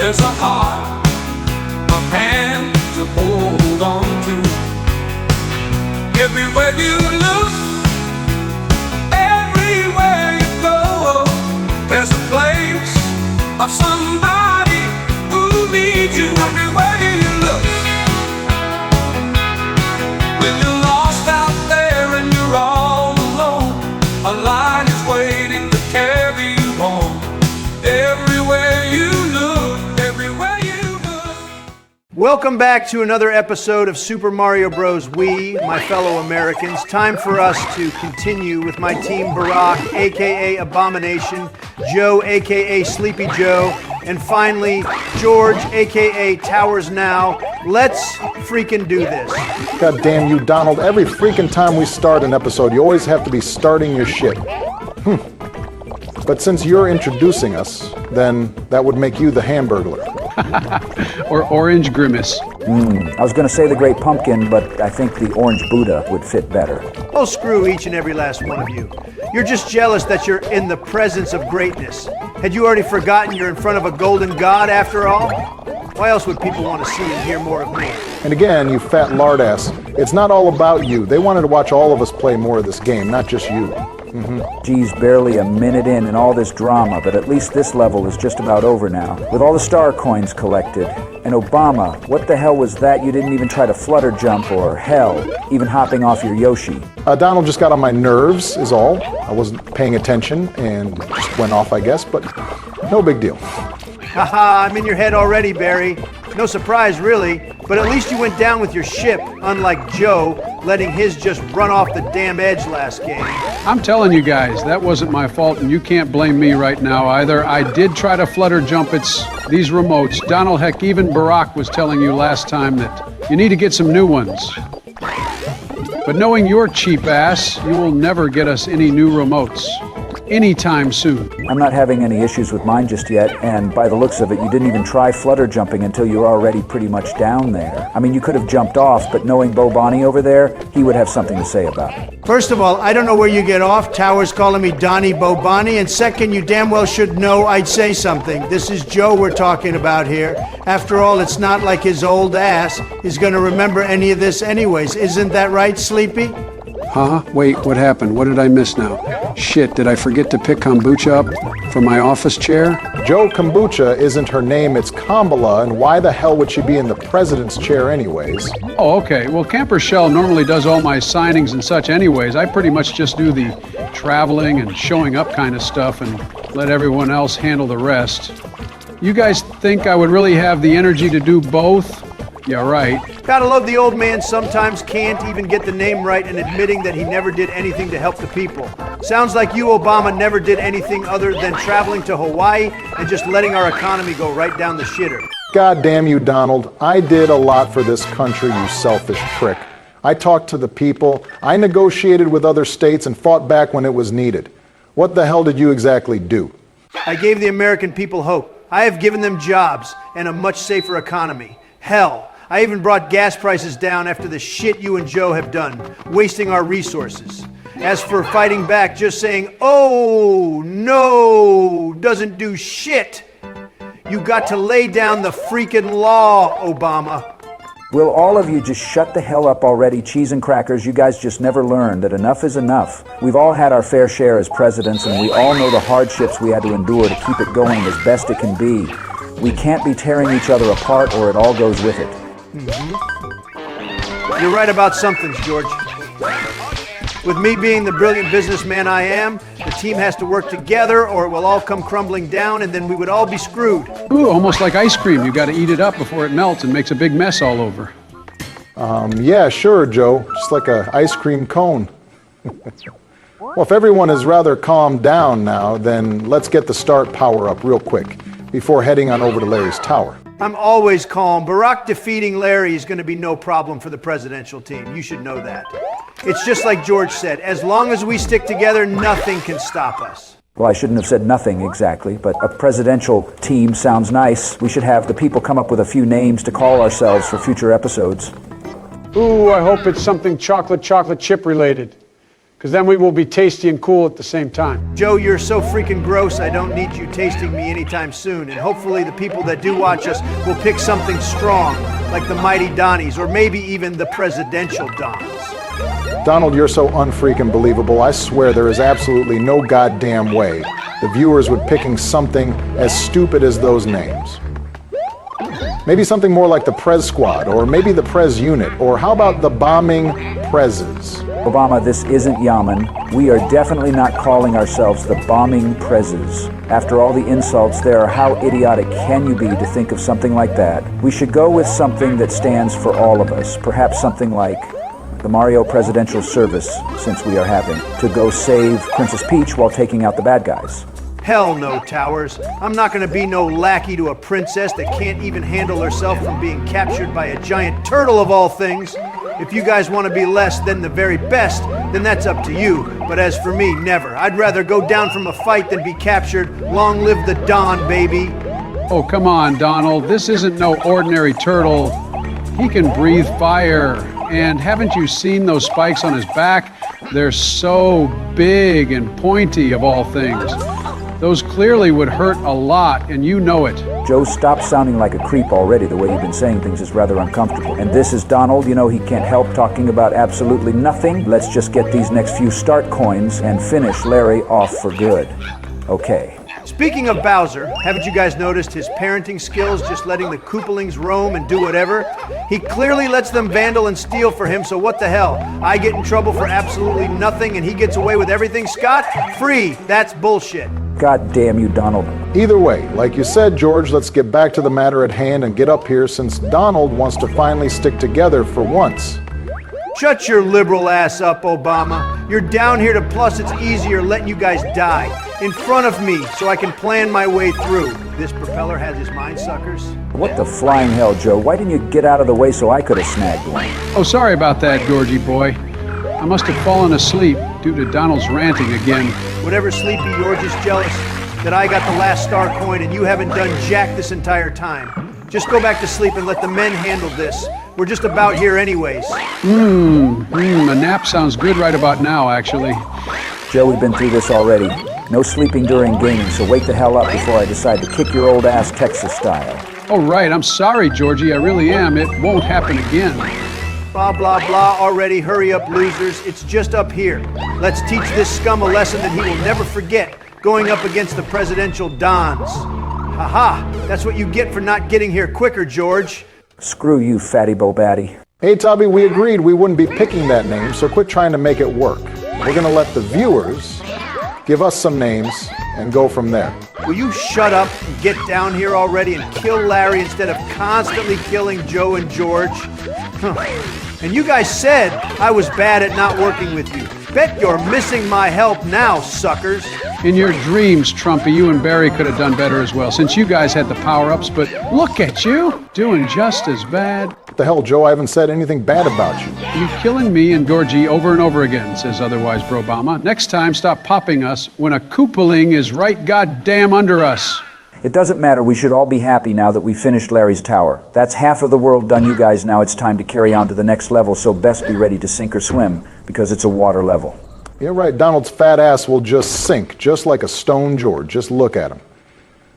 There's a heart, a hand to hold on to. Everywhere you look, everywhere you go, there's a place of somebody who needs you. Everywhere you look, when you're lost out there and you're all alone, a light is waiting to carry you home. Everywhere you look, everywhere you look. Welcome back to another episode of Super Mario Bros. Wii, my fellow Americans. Time for us to continue with my team Barack, aka Abomination, Joe, aka Sleepy Joe, and finally George, aka Towers Now. Let's freaking do this. God damn you, Donald. Every freaking time we start an episode, you always have to be starting your shit. But since you're introducing us, then that would make you the Hamburglar. Or Orange Grimace. I was going to say the Great Pumpkin, but I think the Orange Buddha would fit better. Oh, screw each and every last one of you. You're just jealous that you're in the presence of greatness. Had you already forgotten you're in front of a golden god after all? Why else would people want to see and hear more of me? And again, you fat lardass, it's not all about you. They wanted to watch all of us play more of this game, not just you. Geez, barely a minute in all this drama, but at least this level is just about over now. With all the star coins collected. And Obama, what the hell was that? You didn't even try to flutter jump or, hell, even hopping off your Yoshi. Donald just got on my nerves, is all. I wasn't paying attention and just went off, I guess, but no big deal. Haha, I'm in your head already, Barry. No surprise, really, but at least you went down with your ship, unlike Joe, letting his just run off the damn edge last game. I'm telling you guys, that wasn't my fault, and you can't blame me right now either. I did try to flutter jump these remotes. Donald, heck, even Barack was telling you last time that you need to get some new ones. But knowing your cheap ass, you will never get us any new remotes. Anytime soon. I'm not having any issues with mine just yet, and by the looks of it, you didn't even try flutter jumping until you were already pretty much down there. I mean, you could have jumped off, but knowing Bo Bonnie over there, he would have something to say about it. First of all, I don't know where you get off, Towers calling me Donnie Bo Bonnie, and second, you damn well should know I'd say something. This is Joe we're talking about here. After all, it's not like his old ass is gonna remember any of this anyways. Isn't that right, Sleepy? Huh? Wait, what happened? What did I miss now? Shit, did I forget to pick kombucha up from my office chair? Joe Kombucha isn't her name, it's Kamala, and why the hell would she be in the president's chair anyways? Oh, okay. Well, Camper Shell normally does all my signings and such anyways. I pretty much just do the traveling and showing up kind of stuff and let everyone else handle the rest. You guys think I would really have the energy to do both? Yeah, right. Gotta love the old man sometimes can't even get the name right and admitting that he never did anything to help the people. Sounds like you, Obama, never did anything other than traveling to Hawaii and just letting our economy go right down the shitter. God damn you, Donald. I did a lot for this country, you selfish prick. I talked to the people, I negotiated with other states and fought back when it was needed. What the hell did you exactly do? I gave the American people hope. I have given them jobs and a much safer economy. Hell, I even brought gas prices down after the shit you and Joe have done, wasting our resources. As for fighting back, just saying, oh, no, doesn't do shit. You got to lay down the freaking law, Obama. Will all of you just shut the hell up already, cheese and crackers? You guys just never learned that enough is enough. We've all had our fair share as presidents, and we all know the hardships we had to endure to keep it going as best it can be. We can't be tearing each other apart, or it all goes with it. You're right about something, George. With me being the brilliant businessman I am, the team has to work together or it will all come crumbling down and then we would all be screwed. Ooh, almost like ice cream. You got to eat it up before it melts and makes a big mess all over. Yeah, sure, Joe. Just like an ice cream cone. Well, if everyone is rather calmed down now, then let's get the start power up real quick before heading on over to Larry's tower. I'm always calm. Barack defeating Larry is going to be no problem for the presidential team. You should know that. It's just like George said, as long as we stick together, nothing can stop us. Well, I shouldn't have said nothing exactly, but a presidential team sounds nice. We should have the people come up with a few names to call ourselves for future episodes. Ooh, I hope it's something chocolate chip related. because then we will be tasty and cool at the same time. Joe, you're so freaking gross, I don't need you tasting me anytime soon. And hopefully the people that do watch us will pick something strong, like the mighty Donnies, or maybe even the presidential Dons. Donald, you're so unfreaking believable. I swear there is absolutely no goddamn way the viewers would picking something as stupid as those names. Maybe something more like the Prez Squad, or maybe the Prez Unit, or how about the Bombing Prezes? Obama, this isn't Yemen. We are definitely not calling ourselves the Bombing Prezes. After all the insults there, how idiotic can you be to think of something like that? We should go with something that stands for all of us. Perhaps something like the Mario Presidential Service, since we are having to go save Princess Peach while taking out the bad guys. Hell no, Towers. I'm not gonna be no lackey to a princess that can't even handle herself from being captured by a giant turtle of all things. If you guys want to be less than the very best, then that's up to you. But as for me, never. I'd rather go down from a fight than be captured. Long live the Don, baby. Oh, come on, Donald. This isn't no ordinary turtle. He can breathe fire. And haven't you seen those spikes on his back? They're so big and pointy, of all things. Those clearly would hurt a lot, and you know it. Joe, stop sounding like a creep already. The way you've been saying things is rather uncomfortable. And this is Donald. You know he can't help talking about absolutely nothing. Let's just get these next few start coins and finish Larry off for good. Okay. Speaking of Bowser, haven't you guys noticed his parenting skills, just letting the Koopalings roam and do whatever? He clearly lets them vandal and steal for him, so what the hell? I get in trouble for absolutely nothing and he gets away with everything scot-free. That's bullshit. God damn you, Donald. Either way, like you said, George, let's get back to the matter at hand and get up here since Donald wants to finally stick together for once. Shut your liberal ass up, Obama. You're down here to plus it's easier letting you guys die in front of me so I can plan my way through. This propeller has his mind suckers. What the flying hell, Joe? Why didn't you get out of the way so I could have snagged one? Oh, sorry about that, Georgie boy. I must have fallen asleep due to Donald's ranting again. Whatever Sleepy George is jealous that I got the last star coin and you haven't done jack this entire time. Just go back to sleep and let the men handle this. We're just about here anyways. A nap sounds good right about now, actually. Joe, we've been through this already. No sleeping during gaming, so wake the hell up before I decide to kick your old ass Texas style. Oh, right. I'm sorry, Georgie. I really am. It won't happen again. Blah, blah, blah already. Hurry up, losers. It's just up here. Let's teach this scum a lesson that he will never forget, going up against the presidential Dons. Haha, that's what you get for not getting here quicker, George. Screw you, fatty Bo-Batty. Hey, Tubby, we agreed we wouldn't be picking that name, so quit trying to make it work. We're gonna let the viewers give us some names and go from there. Will you shut up and get down here already and kill Larry instead of constantly killing Joe and George? And you guys said I was bad at not working with you. Bet you're missing my help now, suckers. In your dreams, Trumpy, you and Barry could have done better as well, since you guys had the power-ups, but look at you, doing just as bad. What the hell, Joe? I haven't said anything bad about you. You're killing me and Georgie over and over again, says otherwise Bro Obama. Next time, stop popping us when a Koopaling is right goddamn under us. It doesn't matter. We should all be happy now that we finished Larry's tower. That's half of the world done, you guys. Now it's time to carry on to the next level, so best be ready to sink or swim, because it's a water level. You're right, Donald's fat ass will just sink, just like a stone George. Just look at him.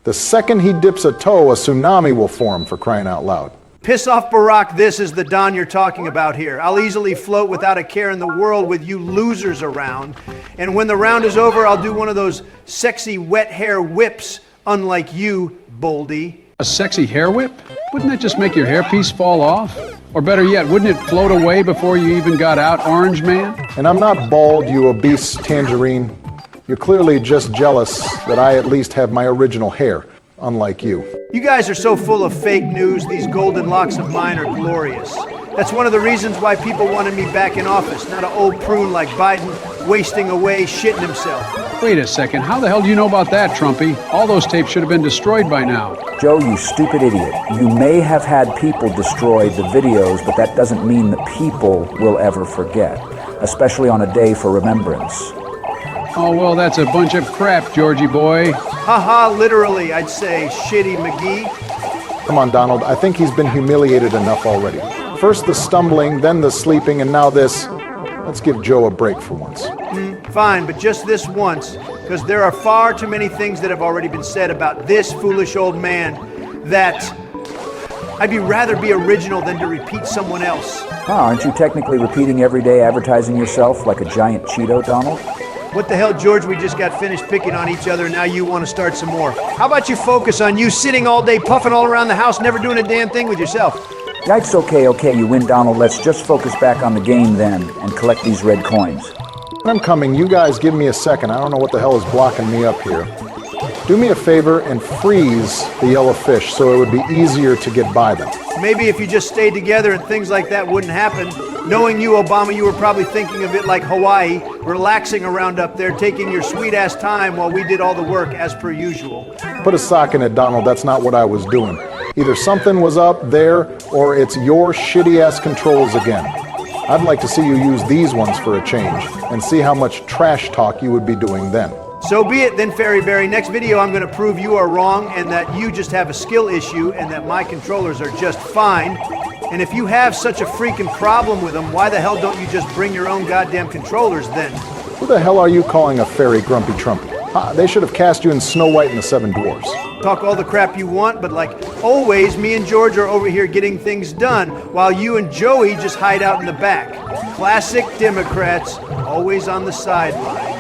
The second he dips a toe, a tsunami will form, for crying out loud. Piss off, Barack. This is the Don you're talking about here. I'll easily float without a care in the world with you losers around. And when the round is over, I'll do one of those sexy wet hair whips, unlike you, Boldy. A sexy hair whip? Wouldn't that just make your hairpiece fall off? Or better yet, wouldn't it float away before you even got out, Orange Man? And I'm not bald, you obese tangerine. You're clearly just jealous that I at least have my original hair, unlike you. You guys are so full of fake news. These golden locks of mine are glorious. That's one of the reasons why people wanted me back in office, not an old prune like Biden wasting away, shitting himself. Wait a second, how the hell do you know about that, Trumpy? All those tapes should have been destroyed by now. Joe, you stupid idiot. You may have had people destroy the videos, but that doesn't mean that people will ever forget, especially on a day for remembrance. Oh, well, that's a bunch of crap, Georgie boy. Haha, literally, I'd say, shitty McGee. Come on, Donald, I think he's been humiliated enough already. First the stumbling, then the sleeping, and now this. Let's give Joe a break for once. Fine, but just this once, because there are far too many things that have already been said about this foolish old man that I'd rather be original than to repeat someone else. Aren't you technically repeating every day advertising yourself like a giant Cheeto, Donald? What the hell, George? We just got finished picking on each other, and now you want to start some more. How about you focus on you sitting all day, puffing all around the house, never doing a damn thing with yourself? Yikes, okay, you win, Donald. Let's just focus back on the game then and collect these red coins. I'm coming. You guys give me a second. I don't know what the hell is blocking me up here. Do me a favor and freeze the yellow fish so it would be easier to get by them. Maybe if you just stayed together and things like that wouldn't happen. Knowing you, Obama, you were probably thinking of it like Hawaii, relaxing around up there, taking your sweet-ass time while we did all the work as per usual. Put a sock in it, Donald. That's not what I was doing. Either something was up there or it's your shitty-ass controls again. I'd like to see you use these ones for a change and see how much trash talk you would be doing then. So be it then, Fairy Berry. Next video, I'm going to prove you are wrong and that you just have a skill issue and that my controllers are just fine. And if you have such a freaking problem with them, why the hell don't you just bring your own goddamn controllers then? Who the hell are you calling a fairy grumpy trumpy? They should have cast you in Snow White and the Seven Dwarfs. Talk all the crap you want, but like always, me and George are over here getting things done while you and Joey just hide out in the back. Classic Democrats, always on the sidelines.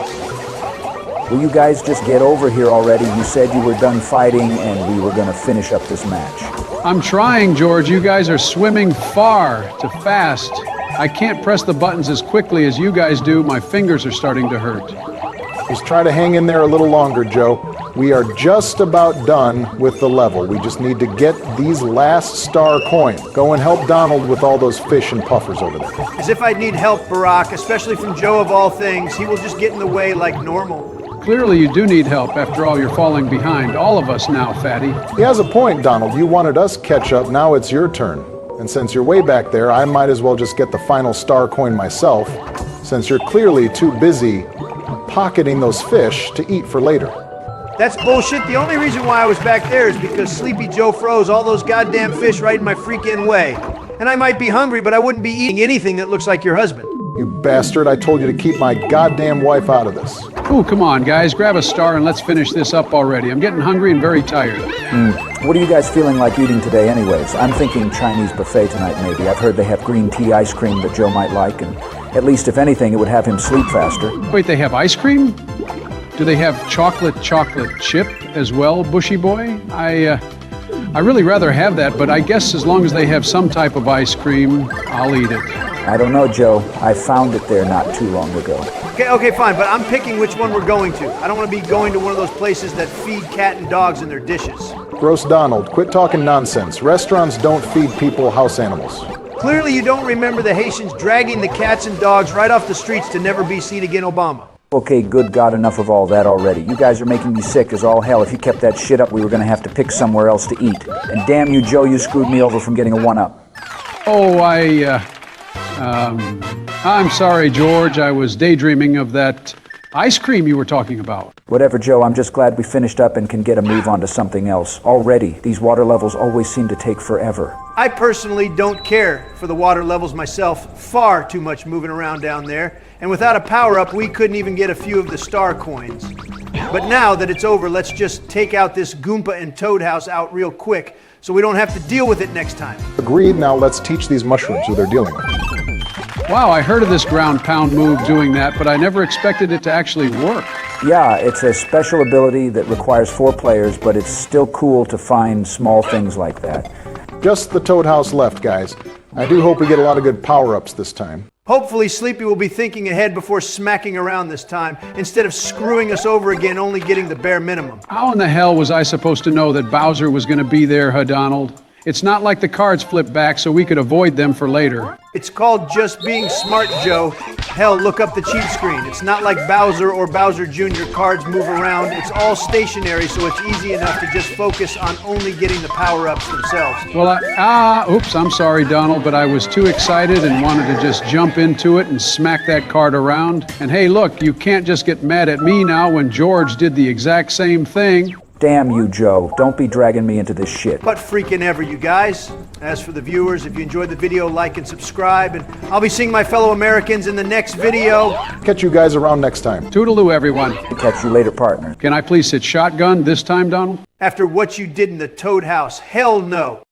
Will you guys just get over here already? You said you were done fighting and we were going to finish up this match. I'm trying, George. You guys are swimming far too fast. I can't press the buttons as quickly as you guys do. My fingers are starting to hurt. Just try to hang in there a little longer, Joe. We are just about done with the level. We just need to get these last star coins. Go and help Donald with all those fish and puffers over there. As if I'd need help, Barack, especially from Joe of all things. He will just get in the way like normal. Clearly you do need help. After all, you're falling behind. All of us now, Fatty. He has a point, Donald. You wanted us catch up. Now it's your turn. And since you're way back there, I might as well just get the final star coin myself, since you're clearly too busy pocketing those fish to eat for later. That's bullshit. The only reason why I was back there is because Sleepy Joe froze all those goddamn fish right in my freaking way. And I might be hungry, but I wouldn't be eating anything that looks like your husband. You bastard, I told you to keep my goddamn wife out of this. Ooh, come on, guys. Grab a star and let's finish this up already. I'm getting hungry and very tired. What are you guys feeling like eating today anyways? I'm thinking Chinese buffet tonight maybe. I've heard they have green tea ice cream that Joe might like, and at least if anything, it would have him sleep faster. Wait, they have ice cream? Do they have chocolate chip as well, Bushy Boy? I really rather have that, but I guess as long as they have some type of ice cream, I'll eat it. I don't know, Joe. I found it there not too long ago. Okay, fine, but I'm picking which one we're going to. I don't want to be going to one of those places that feed cat and dogs in their dishes. Gross Donald, quit talking nonsense. Restaurants don't feed people house animals. Clearly you don't remember the Haitians dragging the cats and dogs right off the streets to never be seen again, Obama. Okay, good God, enough of all that already. You guys are making me sick as all hell. If you kept that shit up, we were going to have to pick somewhere else to eat. And damn you, Joe, you screwed me over from getting a one-up. Oh, I'm sorry, George. I was daydreaming of that ice cream you were talking about. Whatever, Joe. I'm just glad we finished up and can get a move on to something else. Already, these water levels always seem to take forever. I personally don't care for the water levels myself. Far too much moving around down there. And without a power-up, we couldn't even get a few of the star coins. But now that it's over, let's just take out this Goomba and Toad house out real quick so we don't have to deal with it next time. Agreed, now let's teach these mushrooms who they're dealing with. Wow, I heard of this ground pound move doing that, but I never expected it to actually work. Yeah, it's a special ability that requires 4 players, but it's still cool to find small things like that. Just the Toad house left, guys. I do hope we get a lot of good power-ups this time. Hopefully Sleepy will be thinking ahead before smacking around this time, instead of screwing us over again, only getting the bare minimum. How in the hell was I supposed to know that Bowser was going to be there, huh, Donald? It's not like the cards flipped back so we could avoid them for later. It's called just being smart, Joe. Hell, look up the cheat screen. It's not like Bowser or Bowser Jr. cards move around. It's all stationary, so it's easy enough to just focus on only getting the power-ups themselves. Well, I'm sorry, Donald, but I was too excited and wanted to just jump into it and smack that card around. And hey, look, you can't just get mad at me now when George did the exact same thing. Damn you, Joe. Don't be dragging me into this shit. But freaking ever, you guys. As for the viewers, if you enjoyed the video, like and subscribe, and I'll be seeing my fellow Americans in the next video. Catch you guys around next time. Toodaloo, everyone. Catch you later, partner. Can I please sit shotgun this time, Donald? After what you did in the Toad House, hell no.